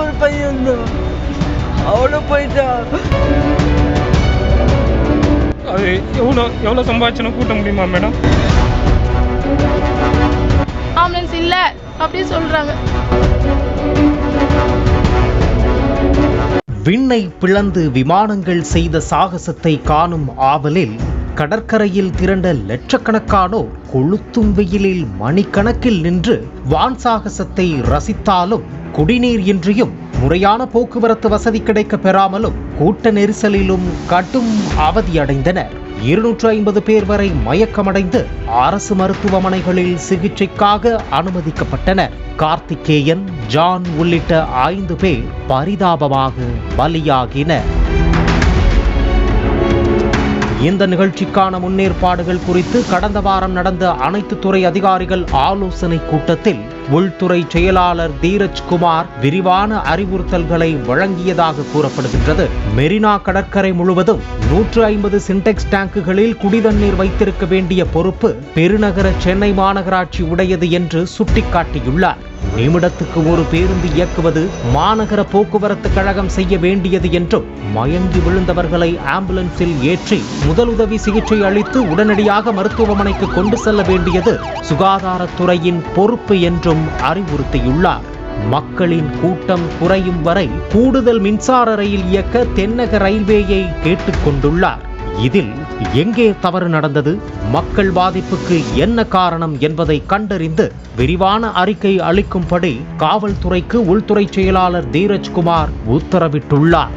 ஒரு பையன் அவளும் போயிட்டா. அது எவ்வளோ சம்பாதிச்சுன்னு கூட்ட முடியுமா மேடம்? ஆம்புலன்ஸ் இல்ல அப்படி சொல்றாங்க. விண்ணை பிளந்து விமானங்கள் செய்த சாகசத்தை காணும் ஆவலில் கடற்கரையில் திரண்ட லட்சக்கணக்கானோர் கொளுத்தும் வெயிலில் மணிக்கணக்கில் நின்று வான் சாகசத்தை ரசித்தாலும் குடிநீர் இன்றியும் முறையான போக்குவரத்து வசதி கிடைக்க பெறாமலும் கூட்ட நெரிசலிலும் கடும் அவதியடைந்தனர். 250 பேர் வரை மயக்கமடைந்து அரசு மருத்துவமனைகளில் சிகிச்சைக்காக அனுமதிக்கப்பட்டனர். கார்த்திகேயன், ஜான் உள்ளிட்ட 5 பேர் பரிதாபமாக பலியாகினர். இந்த நிகழ்ச்சிக்கான முன்னேற்பாடுகள் குறித்து கடந்த வாரம் நடந்த அனைத்து துறை அதிகாரிகள் ஆலோசனை கூட்டத்தில் உள்துறை செயலாளர் தீரஜ்குமார் விரிவான அறிவுறுத்தல்களை வழங்கியதாக கூறப்படுகின்றது. மெரினா கடற்கரை முழுவதும் 150 சின்டெக்ஸ் டேங்குகளில் குடிதண்ணீர் வைத்திருக்க வேண்டிய பொறுப்பு பெருநகர சென்னை மாநகராட்சி உடையது என்று சுட்டிக்காட்டியுள்ளார். நிமிடத்துக்கு ஒரு பேருந்து இயக்குவது மாநகர போக்குவரத்து கழகம் செய்ய வேண்டியது என்றும், மயங்கி விழுந்தவர்களை ஆம்புலன்ஸில் ஏற்றி முதலுதவி சிகிச்சை அளித்து உடனடியாக மருத்துவமனைக்கு கொண்டு செல்ல வேண்டியது சுகாதாரத்துறையின் பொறுப்பு என்றும் அறிவுறுத்தியுள்ளார். மக்களின் கூட்டம் குறையும் வரை கூடுதல் மின்சார ரயில் இயக்க தென்னக ரயில்வேயை கேட்டுக்கொண்டுள்ளார். இதில் எங்கே தவறு நடந்தது, மக்கள் பாதிப்புக்கு என்ன காரணம் என்பதை கண்டறிந்து விரிவான அறிக்கை அளிக்கும்படி காவல்துறைக்கு உள்துறை செயலாளர் தீரஜ்குமார் உத்தரவிட்டுள்ளார்.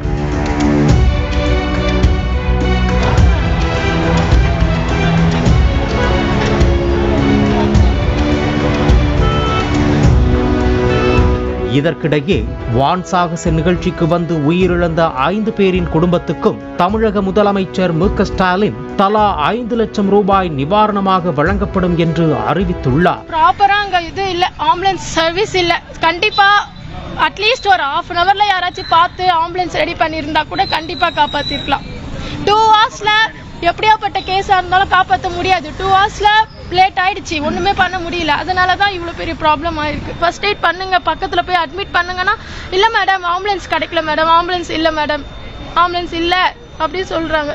இதற்கிடையே வான் சாகச நிகழ்ச்சிக்கு வந்து உயிரிழந்த 5 பேரின் குடும்பத்துக்கும் தமிழக முதலமைச்சர் மு.க. ஸ்டாலின் தலா 5 லட்சம் ரூபாய் நிவாரணமாக வழங்கப்படும் என்று அறிவித்துள்ளார். ப்ராப்பரா அங்க இது இல்ல, ஆம்புலன்ஸ் சர்வீஸ் இல்ல. கண்டிப்பா அட்லீஸ்ட் ஒரு ½ ஹவர்ல யாராச்சும் பார்த்து ஆம்புலன்ஸ் ரெடி பண்ணியிருந்தா கூட கண்டிப்பா காப்பாத்திருக்கலாம். 2 ஹவர்ஸ்ல எப்படியாப்பட்ட கேஸா இருந்தாலும் காப்பாற்ற முடியாது. 2 ஹவர்ஸ்ல லேட் ஆயிடுச்சு, ஒண்ணுமே பண்ண முடியல. அதனாலதான் இவ்வளவு பெரிய ப்ராப்ளம் ஆயிருக்கு. ஃபர்ஸ்ட் எய்ட் பண்ணுங்க, பக்கத்துல போய் அட்மிட் பண்ணுங்கன்னா, இல்ல மேடம் ஆம்புலன்ஸ் கிடைக்கல மேடம், ஆம்புலன்ஸ் இல்ல மேடம், ஆம்புலன்ஸ் இல்ல அப்படி சொல்றாங்க.